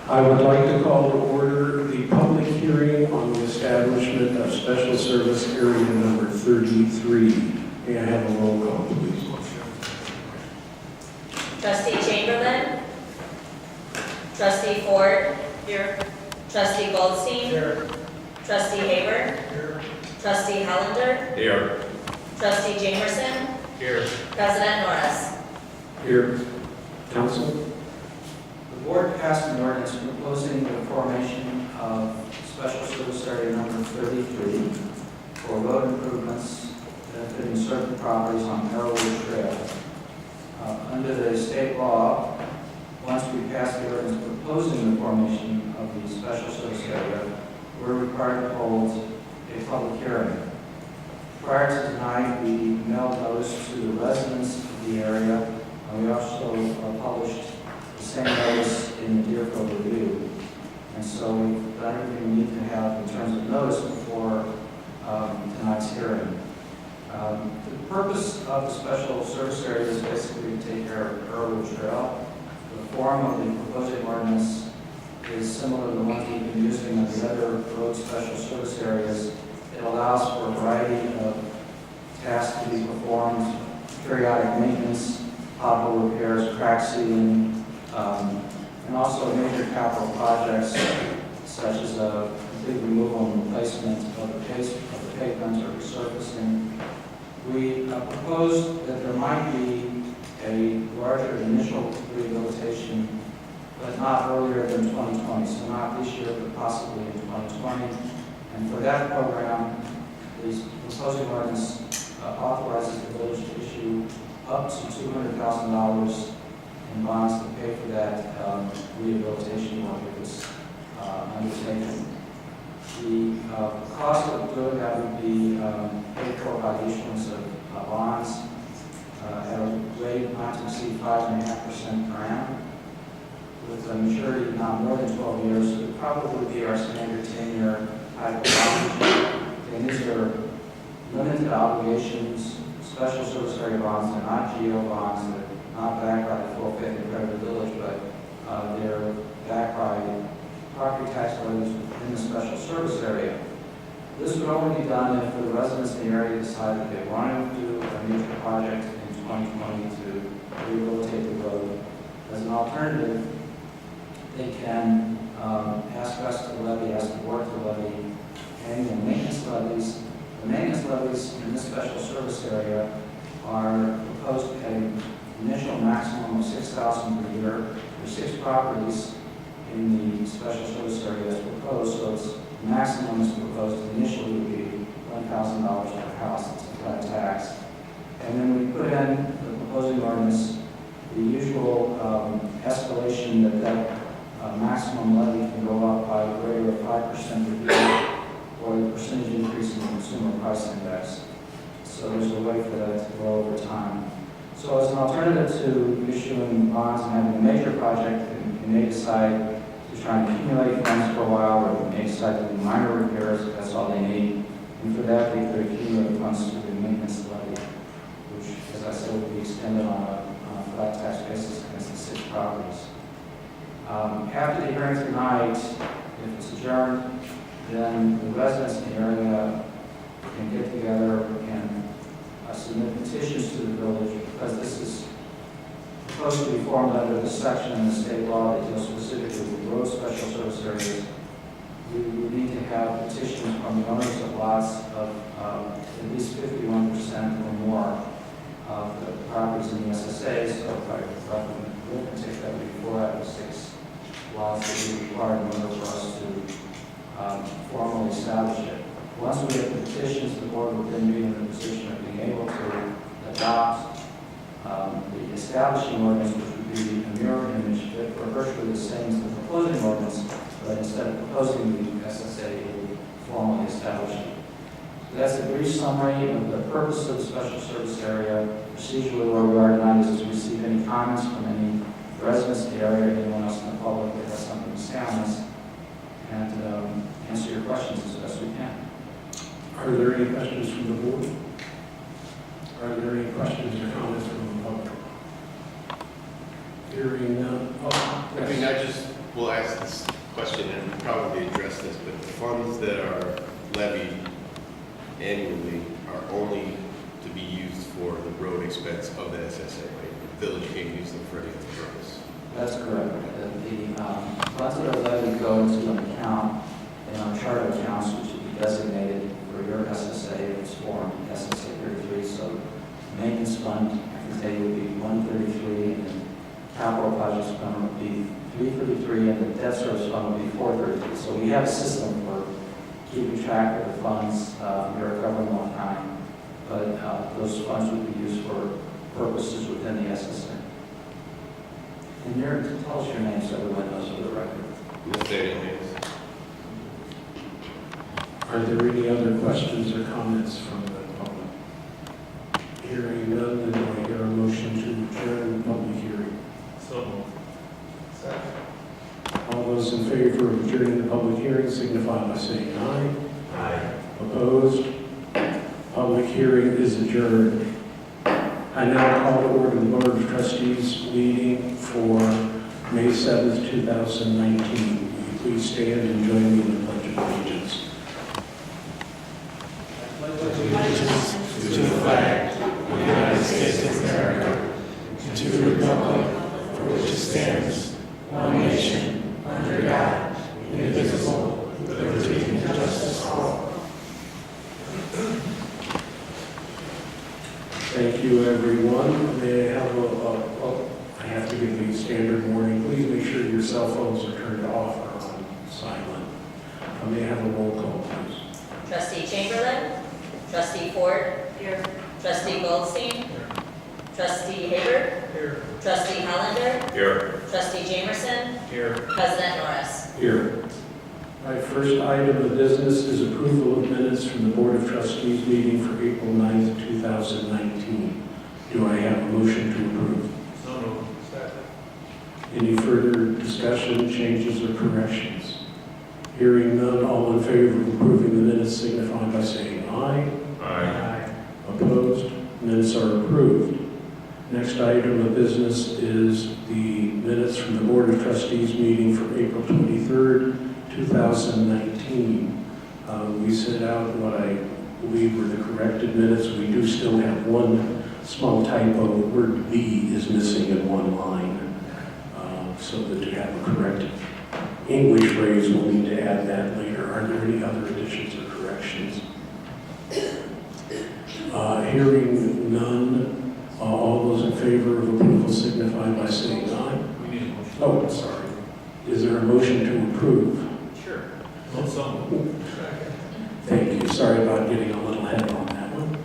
I would like to call to order the public hearing on the establishment of special service area number 33. May I have a roll call, please? Trustee Chamberlain. Trustee Ford. Here. Trustee Goldstein. Here. Trustee Haber. Here. Trustee Hollander. Here. Trustee Jamerson. Here. President Norris. Here. Council? The board passed an ordinance proposing the formation of special service area number 33 for road improvements benefiting certain properties on Arrowwood Trail. Under the state law, once we pass the ordinance proposing the formation of the special service area, we're required to hold a public hearing. Prior to tonight, we mailed notice to the residents of the area, and we also published the same notice in the Deerfield Review. And so we've done everything we need to have in terms of notice before tonight's hearing. The purpose of the special service area is basically to take care of Arrowwood Trail. The form of the proposed ordinance is similar to the ones we've been using in the other road special service areas. It allows for a variety of tasks to be performed, periodic maintenance, pothole repairs, crack sealing, and also major capital projects such as a complete removal and replacement of the pavement or resurfacing. We proposed that there might be a larger initial rehabilitation, but not earlier than 2020, so not this year, but possibly in 2020. And for that program, the proposing ordinance authorizes the village to issue up to $200,000 in bonds to pay for that rehabilitation work that was undertaken. The cost of doing that would be paid for by the issuance of bonds at a rate not to exceed 5.5% per annum, with a maturity not more than 12 years. It would probably be our standard 10-year type of bond. And these are limited obligations, special service area bonds. They're not GO bonds. They're not backed by the full faith and credit of the village, but they're backed by property tax levies in the special service area. This would only be done if the residents in the area decide that they want to do a major project in 2020 to rehabilitate the road. As an alternative, they can ask us to levy, ask the board to levy annual maintenance levies. The maintenance levies in this special service area are proposed at an initial maximum of $6,000 per year. There's 6 properties in the special service area as proposed, so its maximum is proposed initially would be $1,000 per house. It's a flat tax. And then we put in the proposing ordinance the usual escalation that maximum levy can go up by a rate of 5% per year, or the percentage increase in the consumer price index. So there's a way for that to grow over time. So as an alternative to issuing bonds and having a major project, you may decide to try and accumulate funds for a while, or you may decide to do minor repairs if that's all they need. And for that, they could accumulate funds through the maintenance levy, which, as I said, would be extended on a flat tax basis against the 6 properties. After the hearing tonight, if it's adjourned, then the residents in the area can get together and submit petitions to the village, because this is supposed to be formed under the section in the state law that deals specifically with road special service areas. We would need to have petitions from the owners of lots of at least 51% or more of the properties in the SSA. So if I recommend arithmetic, that would be 4 out of 6 lots that would be required in order for us to formally establish it. Once we get the petitions, the board would then be in the position of being able to adopt the establishing ordinance, which would be a mirror image or virtually the same as the proposing ordinance, but instead of proposing the SSA, it would formally establish it. So that's a brief summary of the purpose of the special service area. Procedurally, where we are tonight is to receive any comments from any residents of the area, anyone else in the public that has something to say on this, and answer your questions as best we can. Are there any questions from the board? Are there any questions or comments from the public? Hearing none. Oh, I mean, I just we'll ask this question and we'll probably address this, but the funds that are levied annually are only to be used for the road expense of the SSA, right? The village can't use them for any other purpose. That's correct. The funds that are levied go into an account in our chart of accounts, which would be designated for your SSA, it's formed SSA 33. So maintenance fund, I can tell you, would be 133, and then capital projects fund would be 333, and the debt service fund would be 433. So we have a system for keeping track of the funds. We are covering on time, but those funds would be used for purposes within the SSA. And tell us your name so everyone knows for the record. Ms. Daniel Hayes. Are there any other questions or comments from the public? Hearing none, then do I hear a motion to adjourn the public hearing? So moved. Second. All those in favor of adjourning the public hearing signify by saying aye. Aye. Opposed? Public hearing is adjourned. I now call to order the Board of Trustees meeting for May 7th, 2019. Will you please stand and join me in the Pledge of Allegiance? To the flag of the United States of America, and to the republic for which it stands, one nation, under God, indivisible, with liberty and justice for all. Thank you, everyone. May I have I have to give you a standard warning. Please make sure your cell phones are turned off or on silent. May I have a roll call, please? Trustee Chamberlain. Trustee Ford. Here. Trustee Goldstein. Here. Trustee Haber. Here. Trustee Hollander. Here. Trustee Jamerson. Here. President Norris. Here. My first item of business is approval of minutes from the Board of Trustees meeting for April 9th, 2019. Do I have a motion to approve? So moved. Second. Any further discussion, changes, or corrections? Hearing none, all in favor of approving the minutes signify by saying aye. Aye. Opposed? Minutes are approved. Next item of business is the minutes from the Board of Trustees meeting for April 23rd, 2019. We sent out what I believe were the corrected minutes. We do still have one small typo. Word "the" is missing in one line. So that to have a correct English phrase, we'll need to add that later. Are there any other additions or corrections? Hearing none, all those in favor of approval signify by saying aye. We need a motion. Oh, sorry. Is there a motion to approve? Sure. So moved. Second. Thank you. Sorry about getting a little ahead on that one.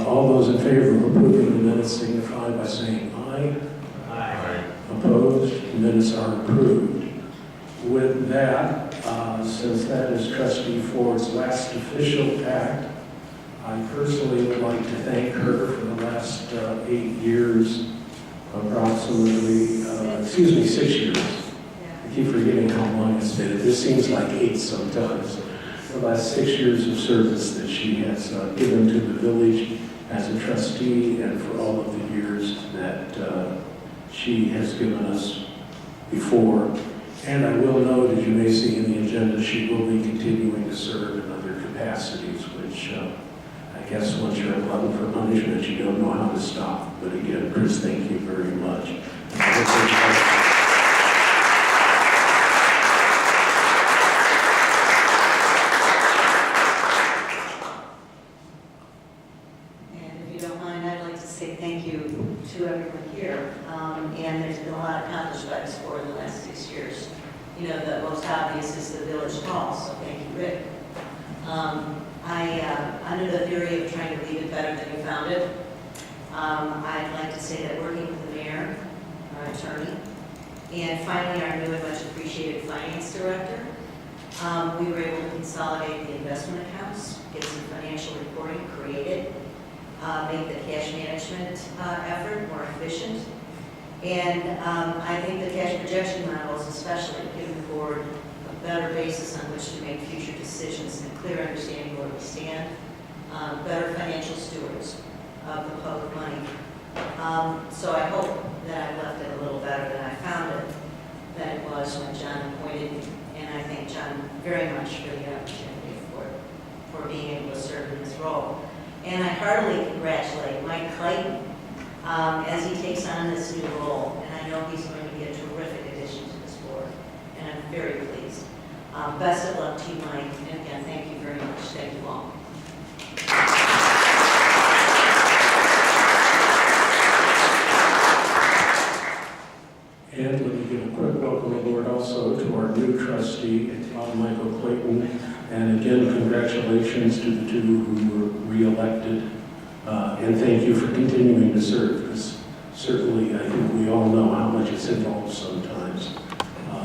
All those in favor of approving the minutes signify by saying aye. Aye. Opposed? Minutes are approved. With that, since that is Trustee Ford's last official act, I personally would like to thank her for the last 8 years, approximately, 6 years. I keep forgetting how long it's been. It just seems like 8 sometimes. The last 6 years of service that she has given to the village as a trustee, and for all of the years that she has given us before. And I will note, as you may see in the agenda, she will be continuing to serve in other capacities, which I guess once you're in glutton for punishment, you don't know how to stop. But again, Chris, thank you very much. And if you don't mind, I'd like to say thank you to everyone here. And there's been a lot accomplished by this board in the last 6 years. You know, the most obvious is the village hall, so thank you, Rick. Under the theory of trying to leave it better than you found it, I'd like to say that working with the mayor, our attorney, and finally our new and much appreciated finance director, we were able to consolidate the investment accounts, get some financial reporting created, make the cash management effort more efficient. And I think the cash projection models especially give the board a better basis on which to make future decisions and a clear understanding where we stand, better financial stewards of the public money. So I hope that I left it a little better than I found it, than it was. was when John appointed me. And I thank John very much for the opportunity for being able to serve in this role. And I heartily congratulate Mike Clayton as he takes on this new role. And I know he's going to be a terrific addition to this board. And I'm very pleased. Best of luck to you, Mike. And again, thank you very much. Thank you all. And let me give a quick welcome aboard also to our new trustee, Michael Clayton. And again, congratulations to the two who were re-elected. And thank you for continuing to serve, because certainly I think we all know how much it's involved sometimes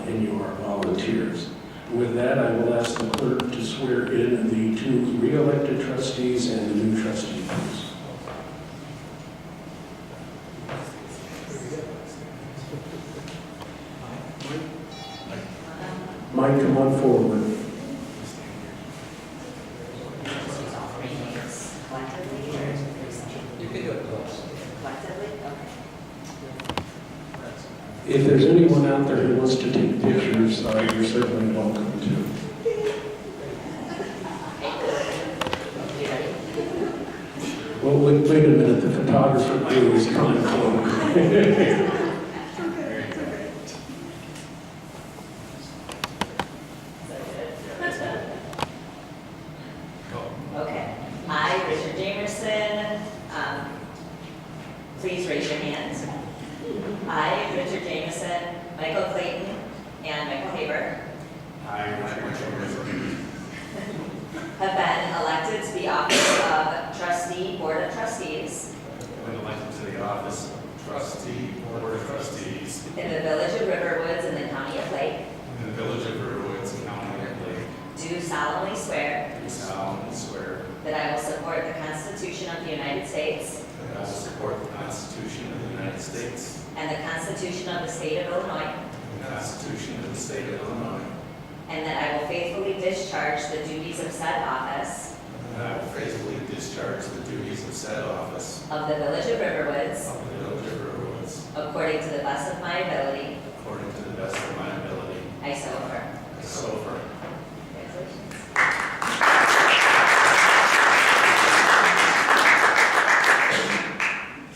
in your volunteers. With that, I will ask the clerk to swear in the two re-elected trustees and the new trustee, please. Mike, come on forward. You can do it close. If there's anyone out there who wants to take pictures, you're certainly welcome to. Well, wait a minute, the photographer crew is coming forward. Okay. I, Richard Jamerson, please raise your hands. I, Richard Jamerson, Michael Clayton, and Michael Haber, have been elected to the office of trustee, Board of Trustees Been elected to the office of trustee, board of trustees in the Village of Riverwoods in the County of Lake, in the village of Riverwoods, County of Lake. do solemnly swear Do solemnly swear that I will support the Constitution of the United States that I will support the Constitution of the United States and the Constitution of the State of Illinois, and the Constitution of the State of Illinois, and that I will faithfully discharge the duties of said office and that I will faithfully discharge the duties of said office of the Village of Riverwoods of the village of Riverwoods according to the best of my ability. according to the best of my ability. I so affirm. So far. Congratulations.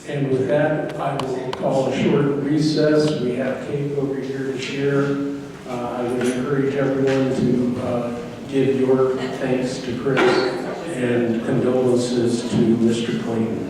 And with that, I will call a short recess. We have cake over here to share. I would encourage everyone to give your thanks to Chris and condolences to Mr. Clayton.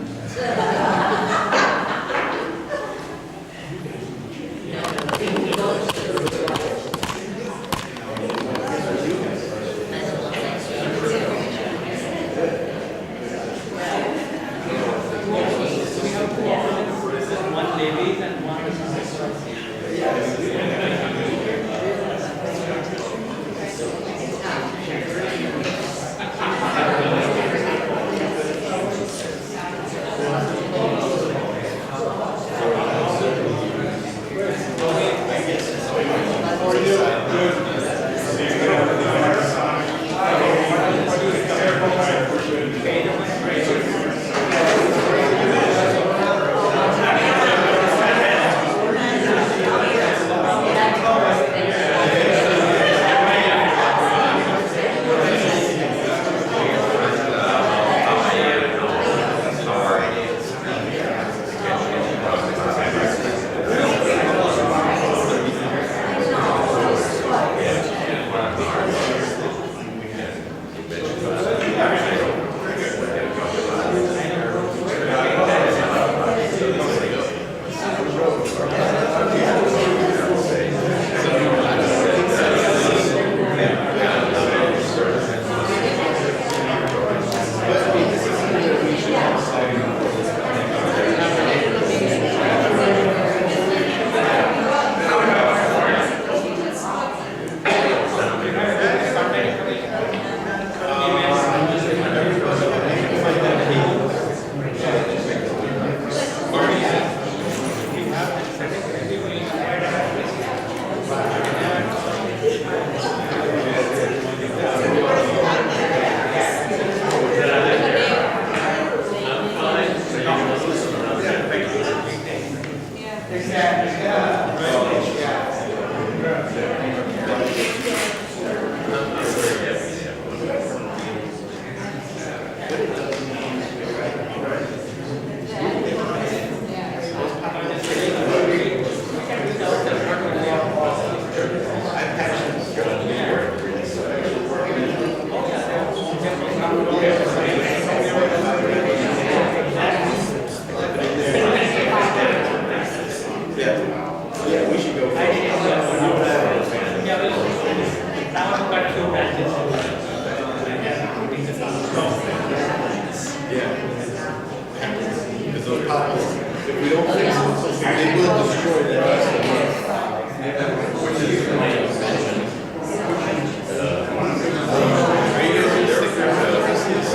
Yeah, we should go. Because those potholes, if we don't fix them, they will destroy the rest of the Which is. Are you guys gonna stick around for the rest of this?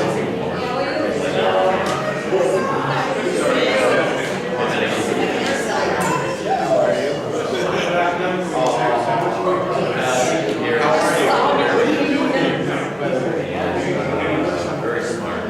Very smart.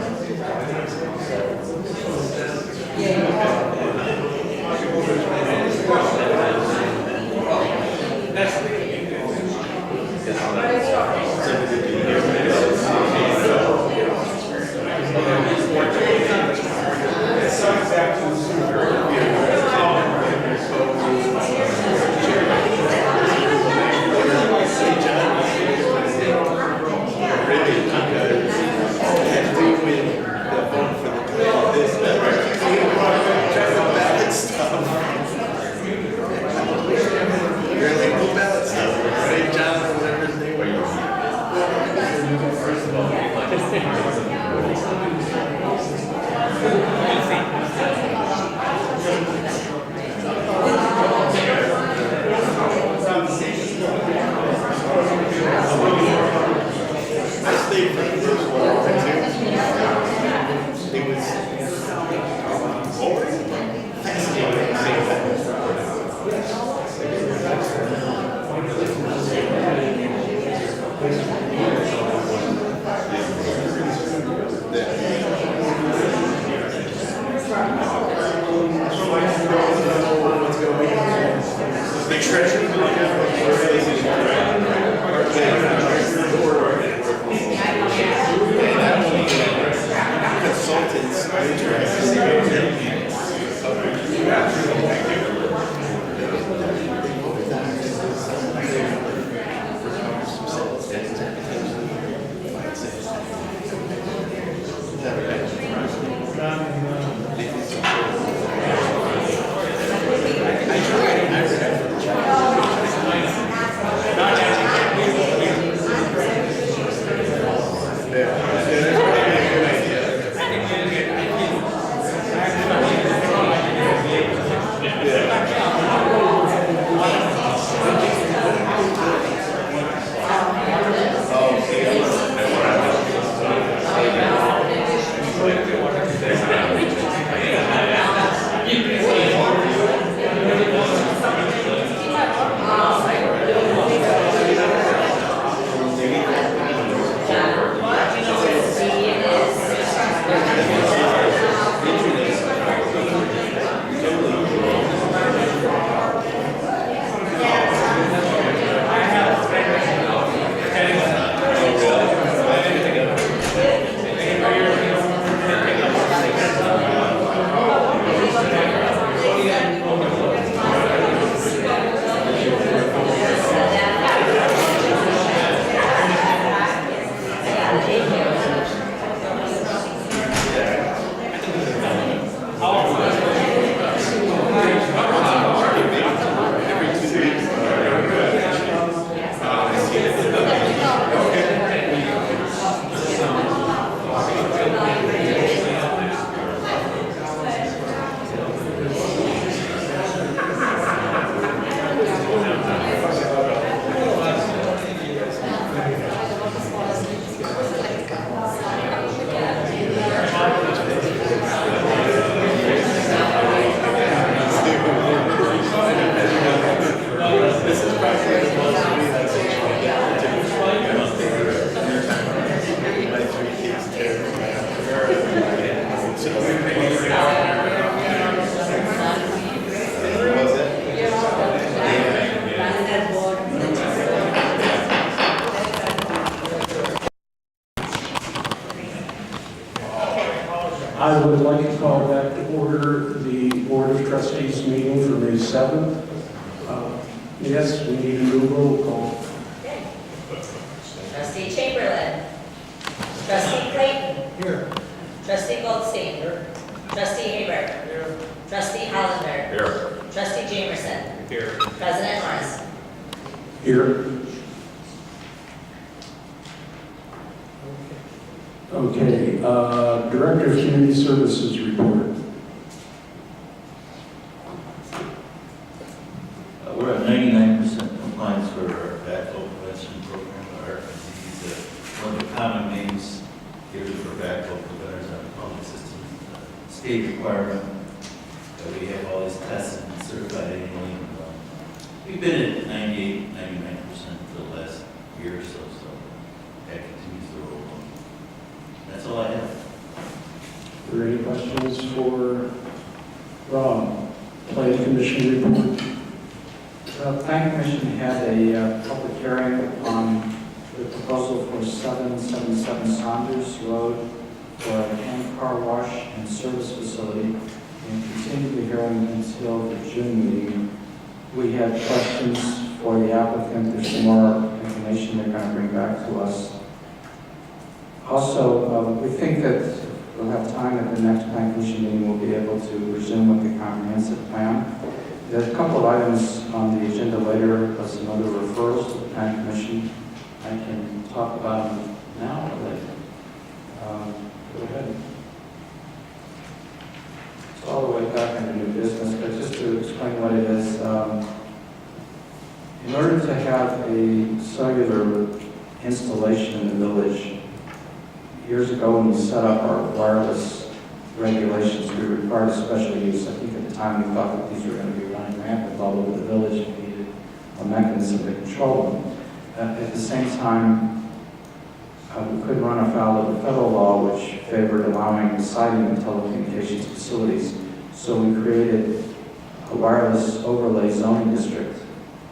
I would like to call back to order the Board of Trustees meeting for May 7th. Yes, we need a new roll call. Okay. Trustee Chamberlain. Trustee Clayton. Here. Trustee Goldstein. Trustee Haber. Trustee Hollenberg. Here. Trustee Jamerson. Here. President Morris. Here. Okay, Director of Community Services report. We're at 99% compliance for our backflow prevention program, our disease. One of the common names here for backflow preventers on the public system, state requirement that we have all these tested and certified annually. We've been at 98, 99% for the last year or so, so that continues to roll on. That's all I have. Are there any questions for Rob? Planning Commission report. The Planning Commission had a public hearing on the proposal for 777 Saunders Road for a hand car wash and service facility, and continued the hearing until the June meeting. We had questions for the applicant. There's some more information they're going to bring back to us. Also, we think that we'll have time at the next Plan Commission meeting. We'll be able to resume with the comprehensive plan. There's a couple of items on the agenda later, plus some other referrals to the Plan Commission. I can talk about them now or later. Go ahead. It's all the way back into new business, but just to explain what it is. In order to have a cellular installation in the village, years ago when we set up our wireless regulations, we required a special use. I think at the time we thought that these were going to be running rampant all over the village and we needed a mechanism to control them. At the same time, we could run afoul of the federal law which favored allowing siting of telecommunications facilities. So we created a wireless overlay zoning district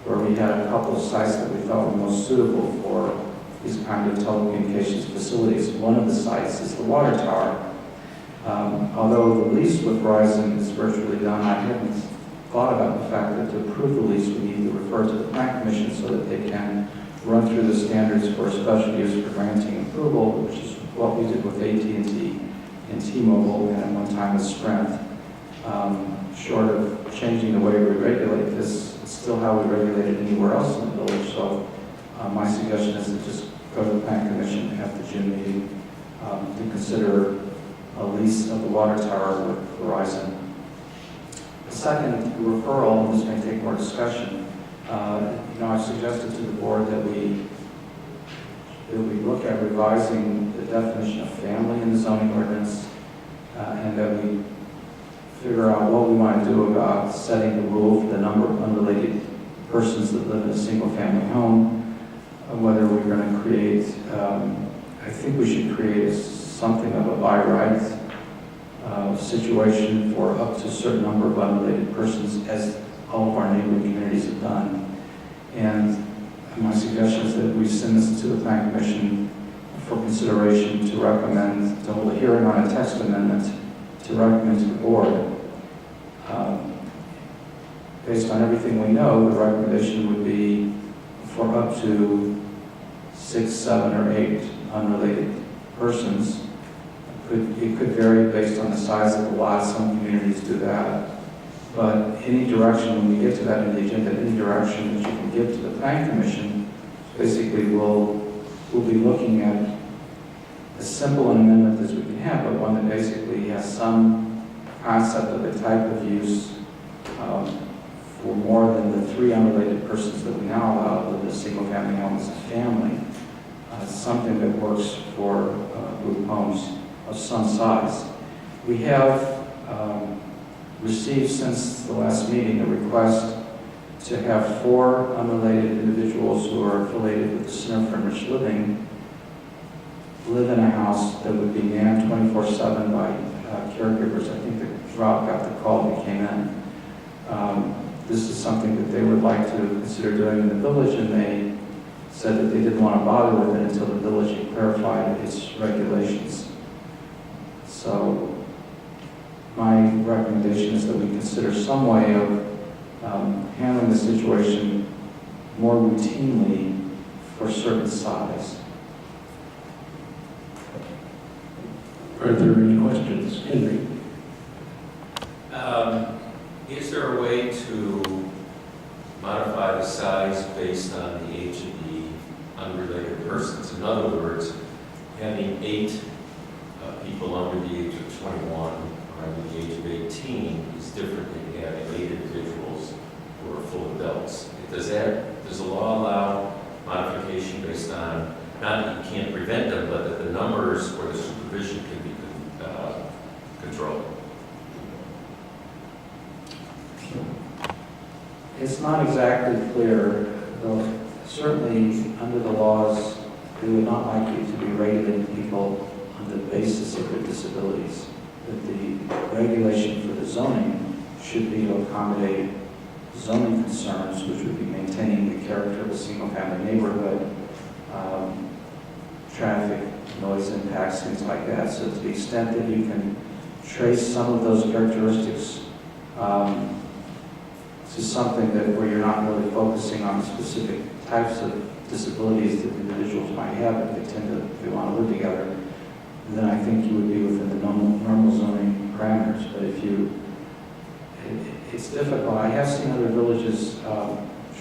where we had a couple of sites that we thought were most suitable for these kind of telecommunications facilities. One of the sites is the water tower. Although the lease with Verizon is virtually done, I haven't thought about the fact that to approve the lease, we need to refer to the Plan Commission so that they can run through the standards for special use for granting approval, which is what we did with AT&T and T-Mobile and at one time with Sprint. Short of changing the way we regulate this, it's still how we regulate it anywhere else in the village. So my suggestion is to just go to the Plan Commission at the June meeting to consider a lease of the water tower with Verizon. The second referral, and this may take more discussion, I suggested to the board that we look at revising the definition of family in the zoning ordinance, and that we figure out what we want to do about setting the rule for the number of unrelated persons that live in a single-family home, whether we're going to create, I think we should create something of a by right situation for up to a certain number of unrelated persons, as all of our neighboring communities have done. And my suggestion is that we send this to the Plan Commission for consideration to recommend, to hold a hearing on a text amendment to recommend to the board. Based on everything we know, the recommendation would be for up to 6, 7, or 8 unrelated persons. It could vary based on the size of the lot. Some communities do that. But any direction, when we get to that in the agenda, any direction that you can give to the Plan Commission, basically we'll be looking at as simple an amendment as we can have, but one that basically has some concept of the type of use for more than the 3 unrelated persons that we now allow to live in a single-family home as a family. Something that works for group homes of some size. We have received since the last meeting a request to have 4 unrelated individuals who are affiliated with the Center for Enriched Living live in a house that would be manned 24/7 by caregivers. I think that Rob got the call when he came in. This is something that they would like to consider doing in the village, and they said that they didn't want to bother with it until the village had clarified its regulations. So my recommendation is that we consider some way of handling the situation more routinely for certain size. Are there any questions? Henry? Is there a way to modify the size based on the age of the unrelated persons? In other words, having 8 people under the age of 21 or under the age of 18 is different than having 8 individuals who are full adults. Does the law allow modification based on, not that you can't prevent them, but that the numbers or the supervision can be controlled? It's not exactly clear, though certainly under the laws, we would not like you to be regulating people on the basis of their disabilities. That the regulation for the zoning should be to accommodate zoning concerns, which would be maintaining the character of a single-family neighborhood, traffic, noise impacts, things like that. So to the extent that you can trace some of those characteristics to something that where you're not really focusing on specific types of disabilities that individuals might have if they want to live together, then I think you would be within the normal zoning parameters. But if it's difficult. I have seen other villages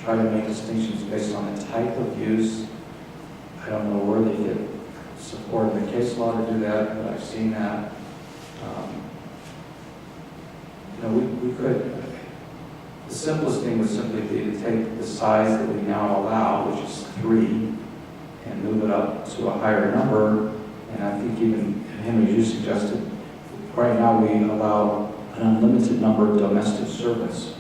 try to make distinctions based on the type of use. I don't know where they get support in the case law to do that, but I've seen that. We could. The simplest thing would simply be to take the size that we now allow, which is 3, and move it up to a higher number. And I think even Henry, you suggested, right now we allow an unlimited number of domestic servants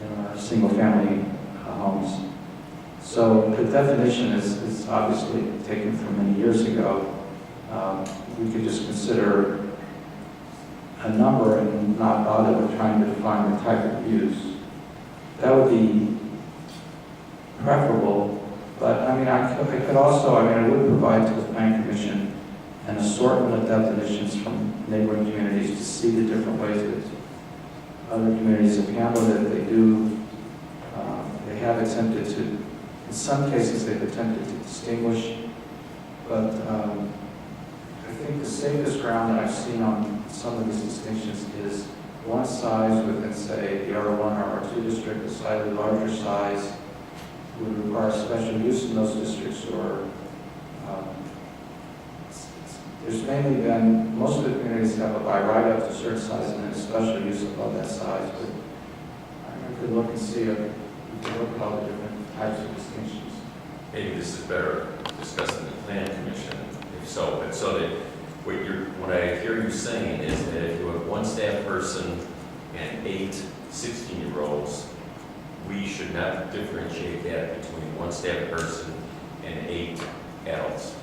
in our single-family homes. So the definition is obviously taken from many years ago. We could just consider a number and not bother with trying to define the type of use. That would be preferable, but I mean, I could also, I would provide to the Planning Commission an assortment of definitions from neighboring communities to see the different ways that other communities have handled it. They have attempted to, in some cases they've attempted to distinguish, but I think the safest ground that I've seen on some of these distinctions is one size within, say, the R1 or R2 district, a slightly larger size would require special use in those districts, or there's mainly been, most of the communities have a by right up to a certain size and then a special use above that size, but I could look and see if we could look at all the different types of distinctions. Maybe this is better discussed in the Plan Commission, if so. But so that what I hear you saying is that if you have 1 staff person and 8 16-year-olds, we should not differentiate that between 1 staff person and 8 adults.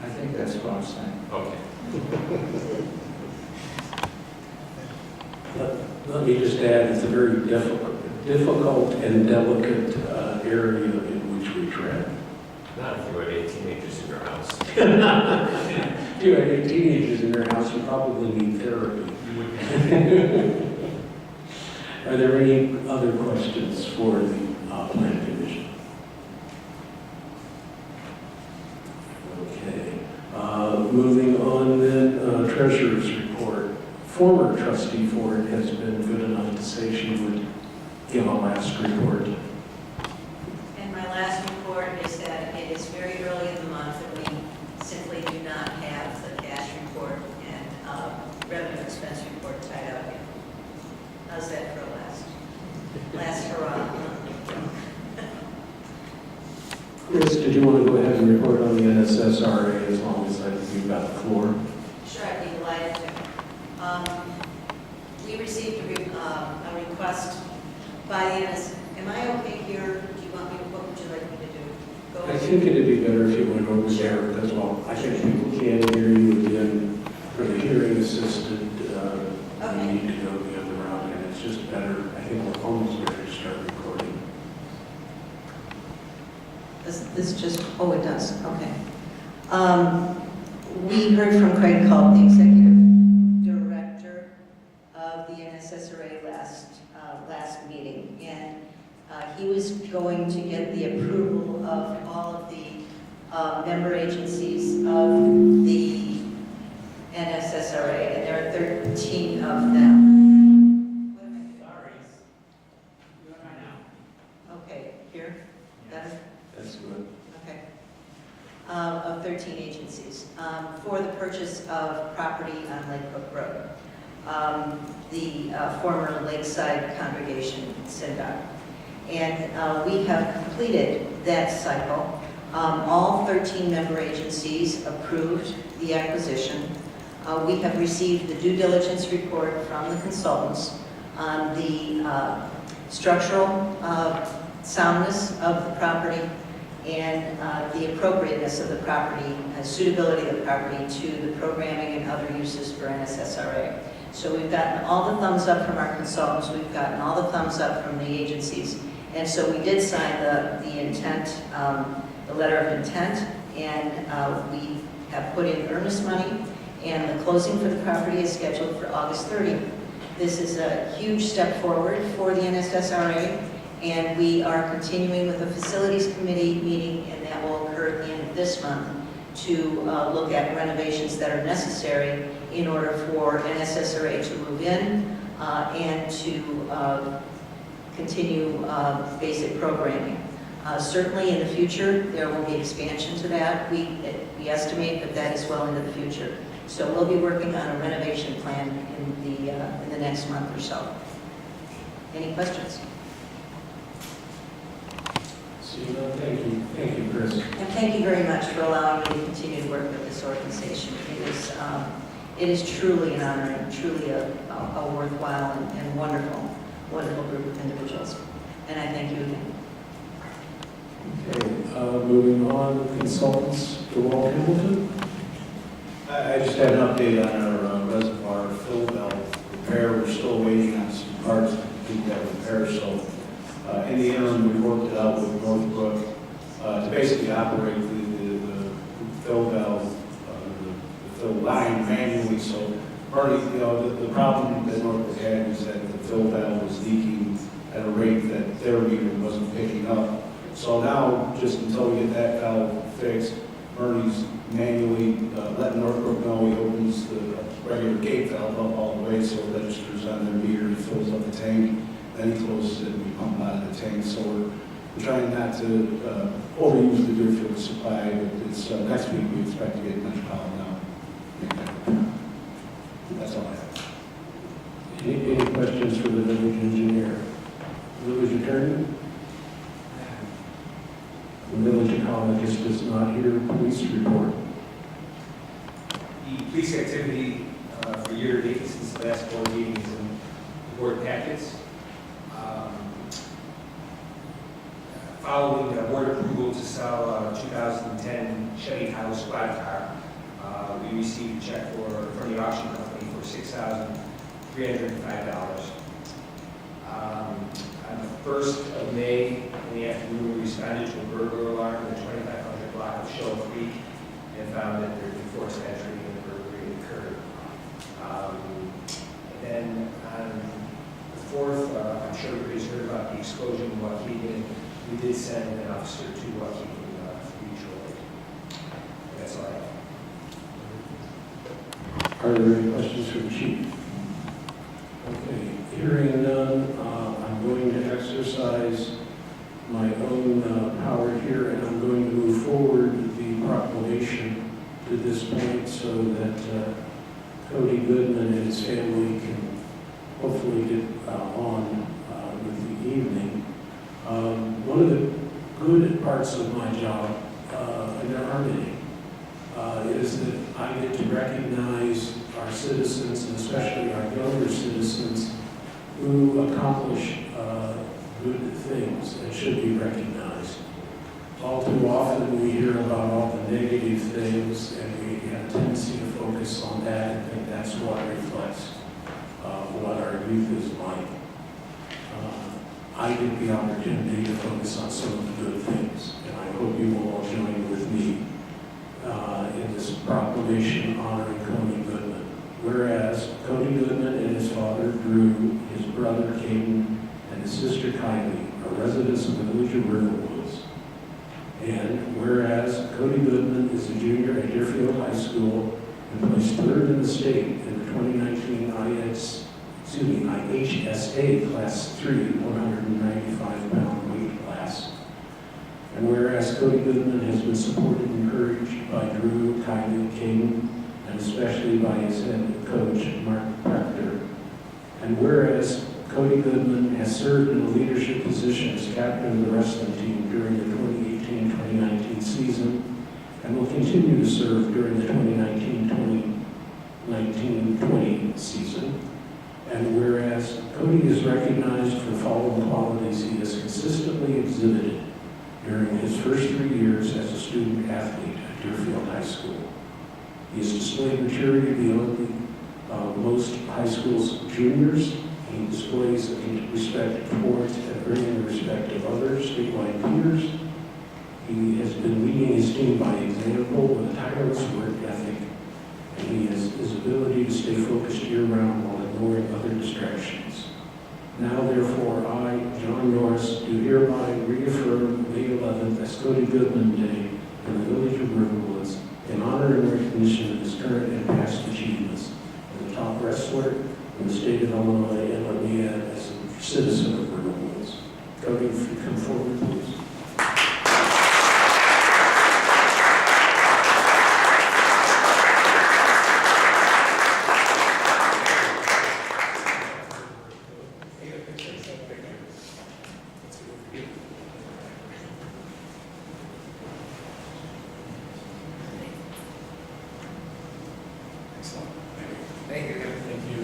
I think that's what I'm saying. Okay. Let me just add, it's a very difficult and delicate area in which we tread. Not if you have 8 teenagers in your house. If you have 8 teenagers in your house, you probably need therapy. Are there any other questions for the Plan Commission? Okay. Moving on then, Treasurer's Report. Former Trustee Ford has been good enough to say she would give a last report. And my last report is that it is very early in the month and we simply do not have the cash report and revenue expense report tied up yet. How's that for last hurrah? Chris, did you want to go ahead and report on the NSSRA as long as you've got the floor? Sure, I'd be delighted to. We received a request by the NSSRA. Am I okay here? Do you want me to, what would you like me to do? Go I think it'd be better if you went over there as well. I think people can hear you again for the hearing assisted. Okay. You need to go the other route, and it's just better. I think we're almost ready to start recording. This just, oh, it does, okay. We heard from Craig Culp, the Executive Director of the NSSRA last meeting, and he was going to get the approval of all of the member agencies of the NSSRA, and there are 13 of them. What am I doing? Sorry. Okay, here, better? That's good. Okay. Of 13 agencies, for the purchase of property on Lake Hook Road, the former Lakeside Congregation Synagogue. And we have completed that cycle. All 13 member agencies approved the acquisition. We have received the due diligence report from the consultants on the structural soundness of the property and the appropriateness of the property, suitability of the property to the programming and other uses for NSSRA. So we've gotten all the thumbs up from our consultants, we've gotten all the thumbs up from the agencies, and so we did sign the intent, the letter of intent, and we have put in earnest money, and the closing for the property is scheduled for August 30th. This is a huge step forward for the NSSRA, and we are continuing with a facilities committee meeting, and that will occur at the end of this month, to look at renovations that are necessary in order for NSSRA to move in and to continue basic programming. Certainly in the future, there will be expansion to that. We estimate that that is well into the future. So we'll be working on a renovation plan in the next month or so. Any questions? Thank you. Thank you, Chris. And thank you very much for allowing me to continue to work with this organization. It is truly an honor and truly a worthwhile and wonderful group of individuals. And I thank you again. Okay, moving on, consultants, DeWalt Hamilton. I just had an update on our reservoir fill valve repair. We're still waiting on some parts to complete that repair, so in the interim, we worked it out with Northbrook to basically operate the fill valve, the fill line manually. So part of, the problem that Northbrook had is that the fill valve was leaking at a rate that their meter wasn't picking up. So now, just until we get that valve fixed, Bernie's manually letting Northbrook know he opens the regular gate valve up all the way so it registers on their meter, he fills up the tank, then he closes it and we pump out of the tank. So we're trying not to overuse the Deerfield supply, but it's next week we expect to get much power now. That's all I have. Any questions for the village engineer? Village attorney? The village ecologist is not here. Police report. The police activity for year-to-date since the last board meeting is in the board packets. Following board approval to sell a 2010 Chevy Tahoe squad car, we received a check from the auction company for $6,305. On the 1st of May, in the afternoon, we responded to a burglar alarm in the 2500 block of Shoal Creek and found that there had been forced entry and the burglary occurred. And then on the 4th, I'm sure everybody's heard about the explosion in Waukegan. We did send an officer to Waukegan for Detroit. And that's all I have. Are there any questions for the chief? Okay, hearing none, I'm going to exercise my own power here, and I'm going to move forward the proclamation to this point so that Cody Goodman and his family can hopefully get on with the evening. One of the good parts of my job, and there are many, is that I get to recognize our citizens, and especially our younger citizens, who accomplish good things and should be recognized. All too often we hear about all the negative things, and we have a tendency to focus on that and think that's what reflects what our youth is like. I get the opportunity to focus on some of the good things, and I hope you will all join with me in this proclamation honoring Cody Goodman. Whereas Cody Goodman and his father Drew, his brother Caden, and his sister Kylie are residents of the village of Riverwoods. And whereas Cody Goodman is a junior at Deerfield High School and placed third in the state in the 2019 IHSA Class 3 195-pound weight class. And whereas Cody Goodman has been supported and encouraged by Drew, Kylie, Caden, and especially by his head coach, Mark Proctor. And whereas Cody Goodman has served in a leadership position as captain of the wrestling team during the 2018-2019 season, and will continue to serve during the 2019-2020 season. And whereas Cody is recognized for the following qualities he has consistently exhibited during his first 3 years as a student athlete at Deerfield High School. He has displayed maturity beyond most high school's juniors. He displays a respect towards and bringing the respect of others, statewide peers. He has been leading his team by example with a tireless work ethic, and he has his ability to stay focused year-round while ignoring other distractions. Now, therefore, I, John Norris, do hereby reaffirm May 11th as Cody Goodman Day in the village of Riverwoods in honor and recognition of his current and past achievements as a top wrestler in the state of Illinois, and let me add, as a citizen of Riverwoods. Cody, if you come forward, please. Thank you. Thank you.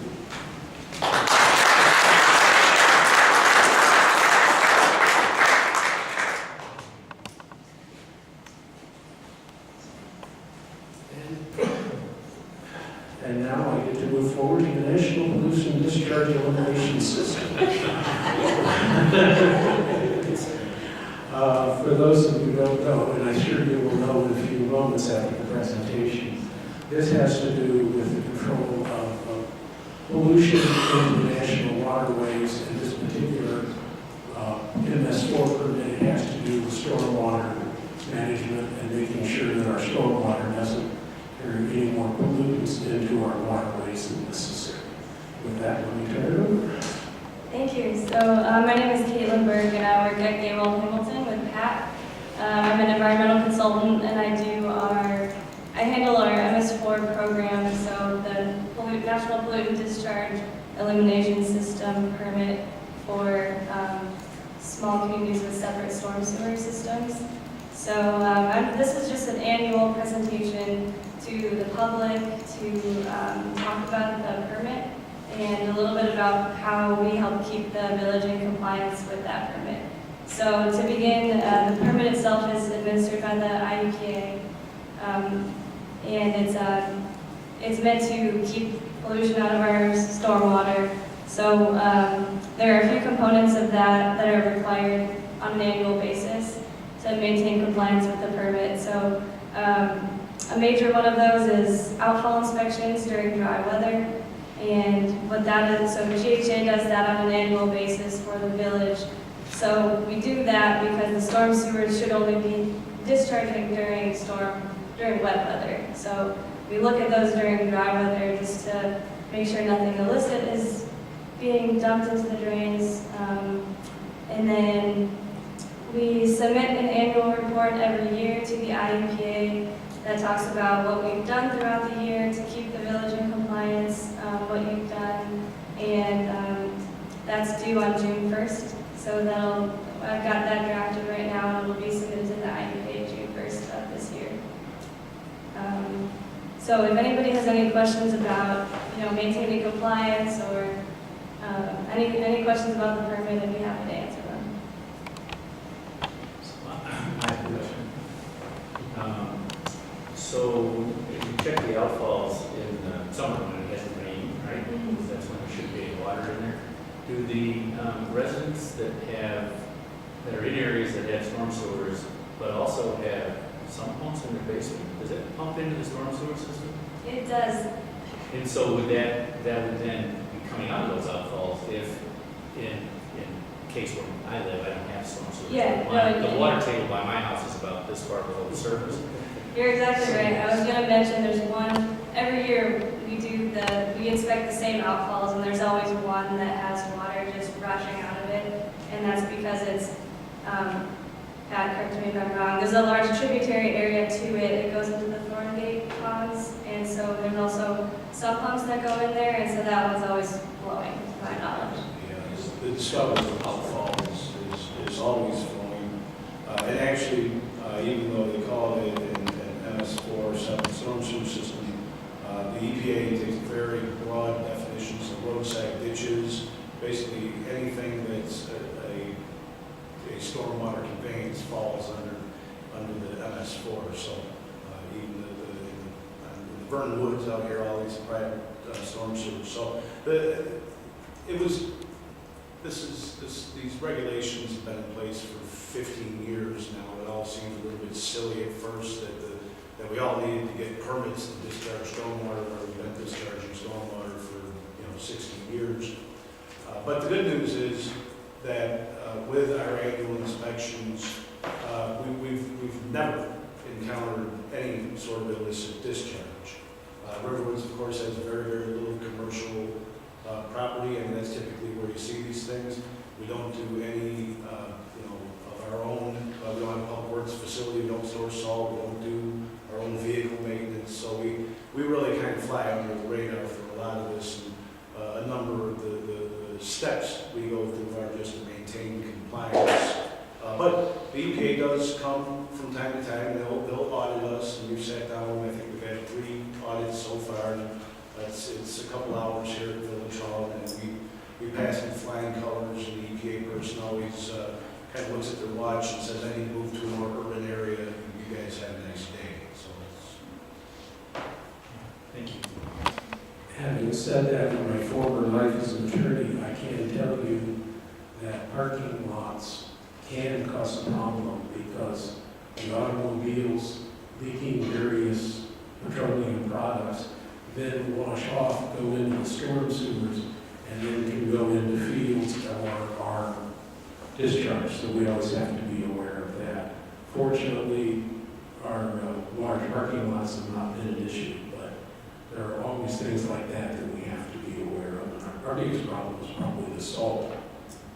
And now I get to move forward to the National Pollution Discharge Elimination System. For those of you who don't know, and I'm sure you will know in a few moments after the presentation, this has to do with the control of pollution in the national waterways. In this particular MS4 permit, it has to do with stormwater management and making sure that our stormwater doesn't carry any more pollutants into our waterways than necessary. With that, let me turn it over. Thank you. So my name is Caitlin Berg, and I work at Gaywell Hamilton with Pat. I'm an environmental consultant, and I handle our MS4 program, so the National Pollutant Discharge Elimination System permit for small communities with separate storm sewer systems. So this is just an annual presentation to the public to talk about the permit and a little bit about how we help keep the village in compliance with that permit. So to begin, the permit itself is administered by the IEPA, and it's meant to keep pollution out of our stormwater. So there are a few components of that are required on an annual basis to maintain compliance with the permit. So a major one of those is outfall inspections during dry weather. And what that is, so GHA does that on an annual basis for the village. So we do that because the storm sewers should only be discharging during wet weather. So we look at those during dry weather just to make sure nothing illicit is being dumped into the drains. And then we submit an annual report every year to the IEPA that talks about what we've done throughout the year to keep the village in compliance, what you've done, and that's due on June 1st. So I've got that drafted right now, and it'll be submitted to the IEPA June 1st of this year. So if anybody has any questions about, maintaining compliance or any questions about the permit, I'd be happy to answer them. I have a question. So if you check the outfalls in summer when it hasn't rained, right? Because that's when there should be water in there. Do the residents that are in areas that have storm sewers, but also have sump pumps in their basement? Does it pump into the storm sewer system? It does. And so would that would then be coming out of those outfalls if, in case where I live, I don't have storm sewer. Yeah, The water table by my house is about this far below the surface. You're exactly right. I was gonna mention there's one, every year we inspect the same outfalls and there's always one that has water just rushing out of it. And that's because it's, Pat, correct me if I'm wrong, there's a large tributary area to it. It goes into the Thorngate ponds. And so there's also sump pumps that go in there. And so that one's always flowing, to my knowledge. The discovery of outfall is always flowing. And actually, even though they call it an MS4 7 storm sewer system, the EPA takes very broad definitions of roadside ditches, basically anything that's a stormwater conveyance falls under the MS4. So even the Vernon Woods out here, all these private storm sewers. So these regulations have been in place for 15 years now. It all seems a little bit silly at first that we all needed to get permits to discharge stormwater, or we've been discharging stormwater for 60 years. But the good news is that with our annual inspections, we've never encountered any sort of illicit discharge. Riverwoods, of course, has very, very little commercial property, and that's typically where you see these things. We don't do any, of our own. We don't have a public works facility. We don't store salt. We don't do our own vehicle maintenance. So we really kind of fly under the radar for a lot of this. And a number of the steps we go through are just to maintain compliance. But the EPA does come from time to time. They'll audit us, and we've sat down. I think we've had 3 audits so far. It's a couple hours here at Village Hall, and we pass in flying colors, and the EPA person always kind of looks at their watch and says, I need to move to a more urban area, and you guys have a nice day. So Thank you. Having said that, in my former life as an attorney, I can tell you that parking lots can cause a problem because the automobiles leaking various petroleum products then wash off, go into the storm sewers, and then can go into fields or are discharged. So we always have to be aware of that. Fortunately, our large parking lots have not been an issue, but there are always things like that that we have to be aware of. And our biggest problem is probably the salt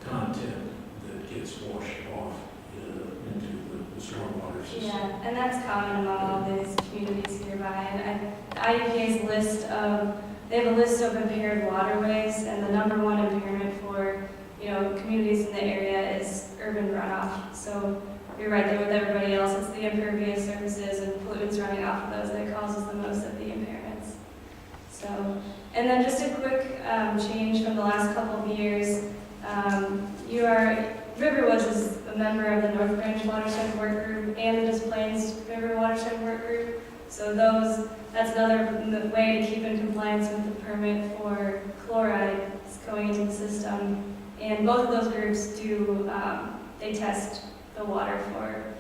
content that gets washed off into the stormwater system. Yeah, and that's common among all these communities nearby. And IEPA's list of, they have a list of impaired waterways, and the #1 impairment for, communities in the area is urban runoff. So you're right there with everybody else. It's the impervious surfaces and pollutants running off of those that causes the most of the impairments. So, and then just a quick change from the last couple of years. Riverwoods is a member of the North Branch Watershed Work Group and the Des Plaines River Watershed Work Group. So that's another way to keep in compliance with the permit for chloride going into the system. And both of those groups they test the water for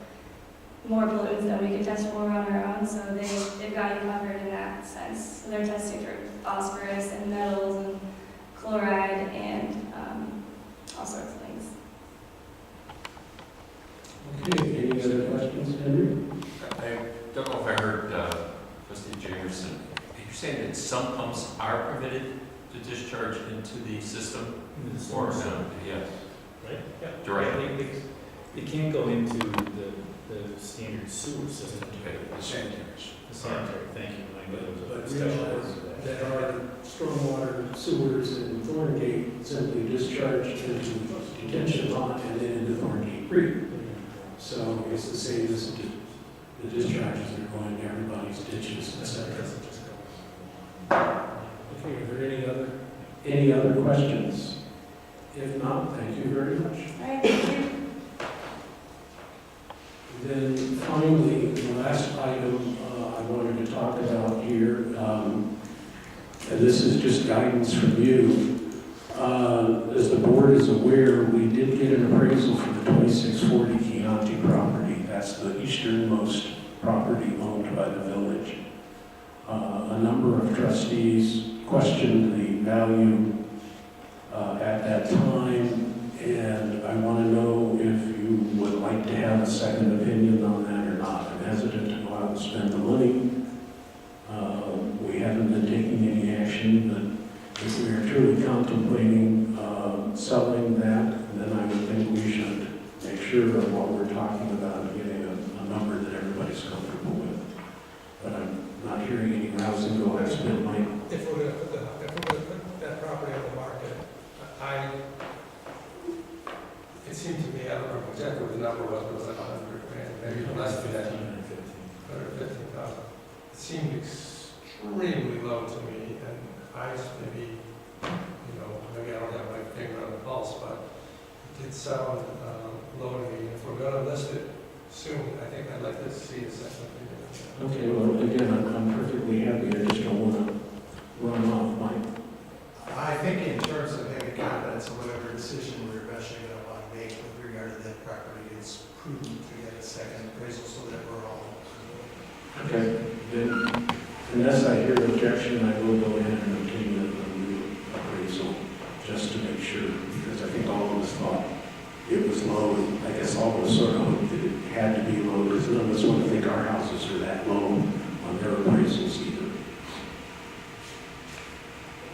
more pollutants than we could test for on our own. So they've got you covered in that sense. So they're testing for phosphorus and metals and chloride and all sorts of things. Okay, any other questions, Henry? I don't know if I heard Trustee Jamerson. Did you say that some pumps are permitted to discharge into the system? Or no? Yes. Right? Yeah. Directly? They can't go into the standard sewer system. Okay. the sanitaries. The sanitary, thank you. I know there But was a discussion realize about that our stormwater sewers in Thorngate simply discharge into detention pond and then into Thorngate Creek. So it's the same as the discharges that are going to everybody's ditches, et cetera. Okay, are there any other questions? If not, thank you very much. All right, thank you. Then finally, the last item I wanted to talk about here, and this is just guidance from you. As the board is aware, we did get an appraisal for the 2640 Chianti property. That's the easternmost property A number of trustees questioned the value at that time, and I want to know if you would like to have a second opinion on that or not. I'm hesitant to go out and spend the money. We haven't been taking any action, but if we are truly contemplating selling that, then I would think we should make sure of what we're talking about and getting a number that everybody's comfortable with. But I'm not hearing any rousing go ahead, spend money. If we're gonna put that property on the market, it seemed to me, I don't remember exactly what the number was, but it was like 100 grand, maybe less than that, 115,000. It seemed extremely low to me, and I just maybe, maybe I don't have my finger on the pulse, but it did sound low to me. If we're gonna list it soon, I think I'd like to see a second opinion. Okay, well, again, I'm perfectly happy. I just don't want to run off my. I think in terms of having confidence in whatever decision we're eventually going to want to make with regard to that property, it's prudent to get a second appraisal so that we're all. Okay, then, unless I hear objection, I will go ahead and obtain a new appraisal, just to make sure, because I think all of us thought it was low. I guess all of us sort of hoped that it had to be low, because none of us want to think our houses are that low on their appraisals either.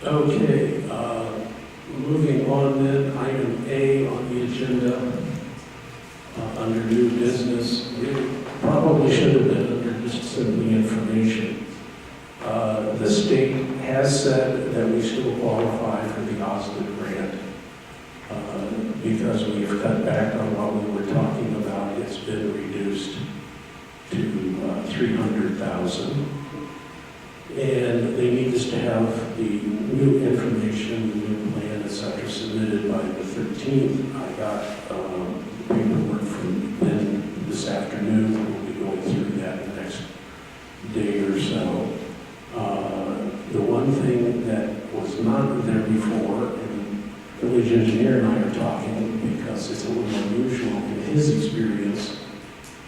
Okay, moving on then, item A on the agenda, under new business, it probably should have been under just simply information. The state has said that we still qualify for the OSLID grant because we've cut back on what we were talking about. It's been reduced to 300,000. And they need us to have the new information, the new plan, et cetera, submitted by the 13th. I got paperwork from Ben this afternoon. We'll be going through that in the next day or so. The one thing that was not there before, and the village engineer and I are talking because it's a little unusual in his experience,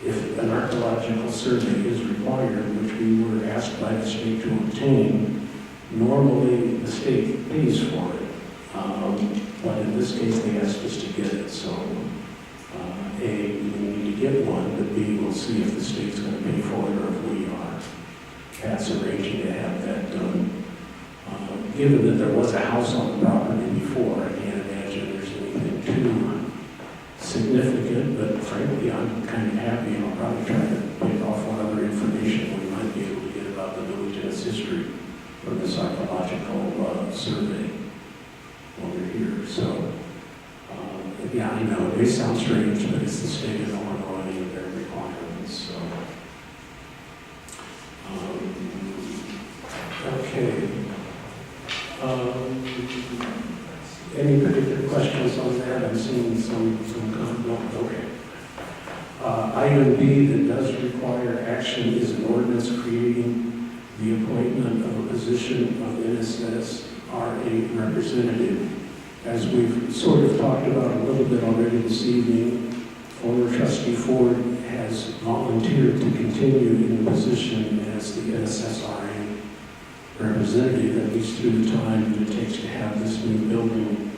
if an archaeological survey is required, which we were asked by the state to obtain, normally the state pays for it. But in this case, they asked us to get it. So, A, we need to get one, but B, we'll see if the state's going to pay for it or if we are. Pat's arranging to have that done. Given that there was a house on the property before, I can't imagine there's anything too significant, but frankly, I'm kind of happy, and I'll probably try to pick off what other information we might be able to get about the village and its history from the psychological survey while we're here. So, yeah, I know, it may sound strange, but it's the state of Illinois and their requirements, so. Okay. Any particular questions on that? I'm seeing some no, okay. Item B that does require action is an ordinance creating the appointment of a position of NSSRA representative. As we've sort of talked about a little bit already this evening, former trustee Ford has volunteered to continue in the position as the NSSRA representative, at least through the time that it takes to have this new building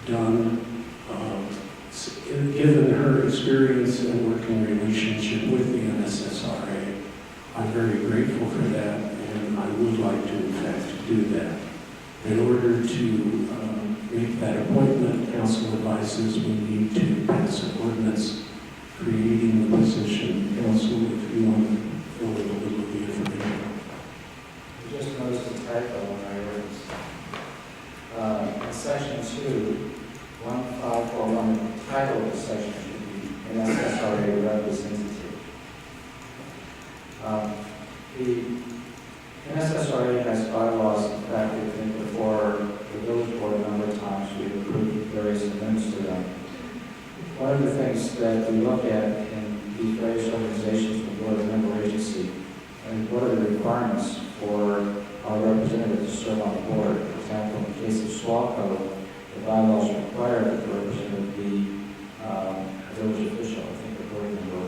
done. Given her experience and working relationship with the NSSRA, I'm very grateful for that, and I would like to, in fact, do that. In order to make that appointment, council advises we need to pass an ordinance creating the position. Council, if you want to fill in a little of the information. I just noticed a typo when I read this. In section 2, 1541, the title of the section should be NSSRA representative. The NSSRA has bylaws. In fact, they've been before the village board a number of times. We've approved various amendments to them. One of the things that we look at in these various organizations, the board of member agency, and what are the requirements for our representative to serve on the board. For example, in the case of SWACO, the bylaws require that the representative be a village official, I think a board member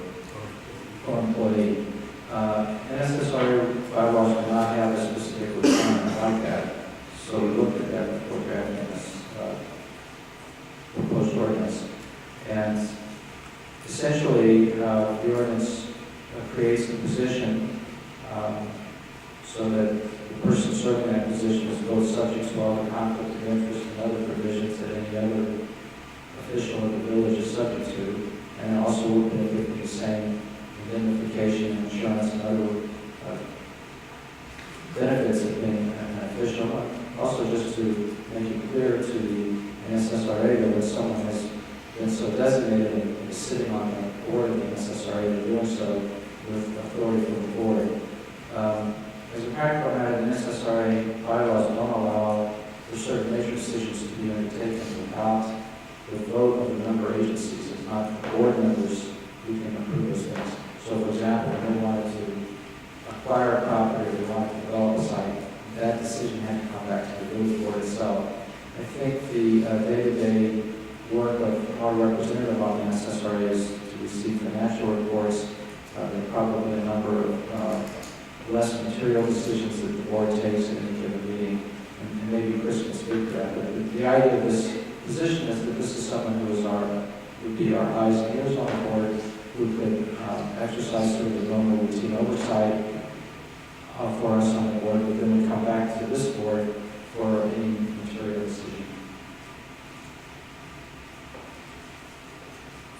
or employee. NSSRA bylaws do not have a So we looked at that before drafting this proposed ordinance. And essentially, the ordinance creates a position so that the person serving that position is both subject to all the conflict of interest and other provisions that any other official of the village is subject to, and also will benefit from the same indemnification, insurance, and other benefits of being an official. Also, just to make it clear to the NSSRA that when someone has been so designated and is sitting on the board of the NSSRA, they're doing so with authority from the board. As a practical matter, the NSSRA bylaws don't allow for certain major decisions to be undertaken without the vote of the member agencies. It's not the board members who can approve those things. So, for example, if they wanted to acquire a property or they wanted to develop a site, that decision had to come back to the village board itself. I think the day-to-day work of our representative on the NSSRA is to receive financial reports. There are probably a number of less material decisions that the board takes in any given meeting, and maybe Chris can speak to that. But the idea of this position is that this is someone who is would be our eyes and ears on the board, who could exercise sort of the normal routine oversight for us on the board, but then we come back to this board for any material decision.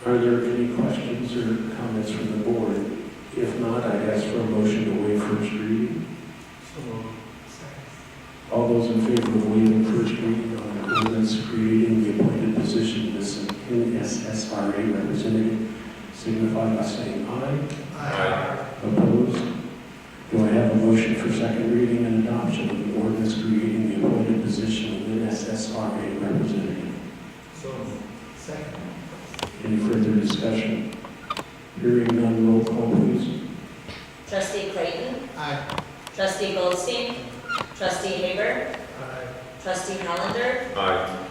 Are there any questions or comments from the board? If not, I'd ask for a motion to waive first reading. All those in favor of waiving first reading on ordinance creating the appointed position as an NSSRA representative signify by saying aye. Aye. Opposed? Do I have a motion for second reading and adoption of the ordinance creating the appointed position of NSSRA representative? Second. Any further discussion? Hearing none, roll call please. Trustee Clayton? Aye. Trustee Goldstein? Trustee Haber? Aye. Trustee Hollander? Aye.